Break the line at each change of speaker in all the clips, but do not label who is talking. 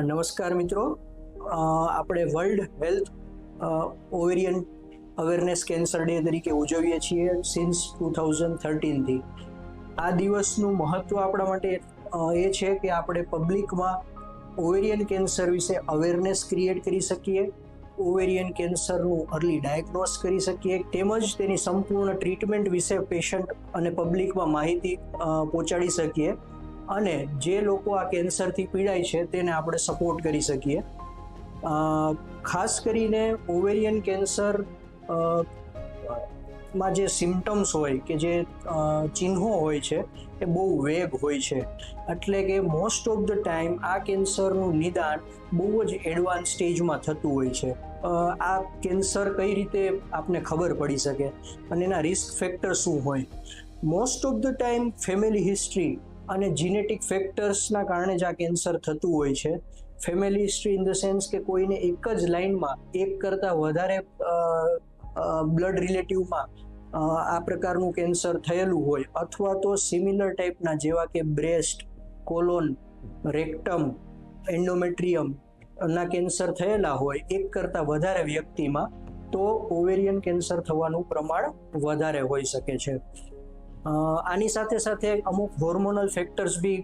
નમસ્કાર મિત્રો, આપણે world health ovarian awareness cancer day તરીકે ઉજવીએ છીએ સિન્સ 2013થી. આ દિવસનું મહત્ત્વ આપણા માટે એ છે કે આપણે પબ્લિકમાં ઓવેરિયન કેન્સર વિશે અવેરનેસ ક્રિએટ કરી શકીએ, ઓવેરિયન કેન્સરનું અર્લી ડાયગ્નોસ કરી શકીએ, તેમજ તેની સંપૂર્ણ ટ્રીટમેન્ટ વિશે પેશન્ટ અને પબ્લિકમાં માહિતી પહોંચાડી શકીએ અને જે લોકો આ કેન્સરથી પીડાય છે તેને આપણે સપોર્ટ કરી શકીએ. ખાસ કરીને ઓવેરિયન કેન્સર માં જે સિમ્ટમ્સ હોય કે જે ચિહ્નો હોય છે એ બહુ વેગ હોય છે, એટલે કે મોસ્ટ ઓફ ધ ટાઈમ આ કેન્સરનું નિદાન બહુ જ એડવાન્સ સ્ટેજમાં થતું હોય છે. આ કેન્સર કઈ રીતે આપને ખબર પડી શકે અને એના રિસ્ક ફેક્ટર શું હોય? Most of the time family history અને જીનેટિક ફેક્ટર્સના કારણે જ આ કેન્સર થતું હોય છે. Family history in the sense કે કોઈને એક જ લાઇનમાં એક કરતાં વધારે બ્લડ રિલેટિવમાં આ પ્રકારનું કેન્સર થયેલું હોય, અથવા તો સિમિલર ટાઈપના જેવા કે બ્રેસ્ટ, કોલોન, રેક્ટમ, એન્ડોમેટ્રિયમ ના કેન્સર થયેલા હોય એક કરતાં વધારે વ્યક્તિમાં, તો ઓવેરિયન કેન્સર થવાનું પ્રમાણ વધારે હોઈ શકે છે. આની સાથે સાથે અમુક હોર્મોનલ ફેક્ટર્સ બી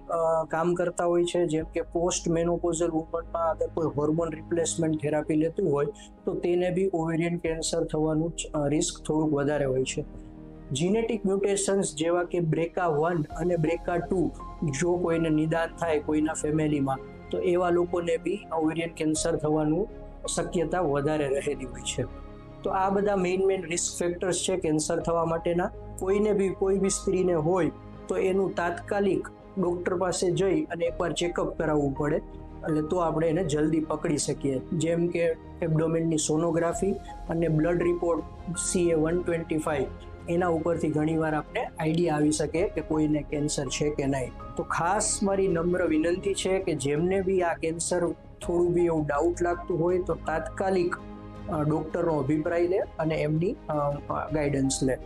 કામ કરતા હોય છે, જેમ કે પોસ્ટ મેનોપોઝલ વુમનમાં અગર કોઈ હોર્મોન રિપ્લેસમેન્ટ થેરાપી લેતું હોય તો તેને બી ઓવેરિયન કેન્સર થવાનું રિસ્ક થોડુંક વધારે હોય છે. જીનેટિક મ્યુટેશન્સ જેવા કે BRCA1 અને BRCA2 જો કોઈને નિદાન થાય કોઈના ફેમિલીમાં, તો એવા લોકોને બી ઓવેરિયન કેન્સર થવાનું શક્યતા વધારે રહેલી હોય છે. તો આ બધા મેઇન રિસ્ક ફેક્ટર્સ છે કેન્સર થવા માટેના. કોઈ બી સ્ત્રીને હોય તો એનું તાત્કાલિક ડૉક્ટર પાસે જઈ અને એકવાર ચેકઅપ કરાવવું પડે, એટલે તો આપણે એને જલ્દી પકડી શકીએ. જેમ કે એબ્ડોમેનની સોનોગ્રાફી અને બ્લડ રિપોર્ટ CA-125, એના ઉપરથી ઘણીવાર આપણે આઈડિયા આવી શકે કે કોઈને કેન્સર છે કે નહીં. તો ખાસ મારી નમ્ર વિનંતી છે કે જેમને બી આ કેન્સર થોડું બી એવું ડાઉટ લાગતું હોય તો તાત્કાલિક ડૉક્ટરનો અભિપ્રાય લે અને એમની ગાઈડન્સ લે.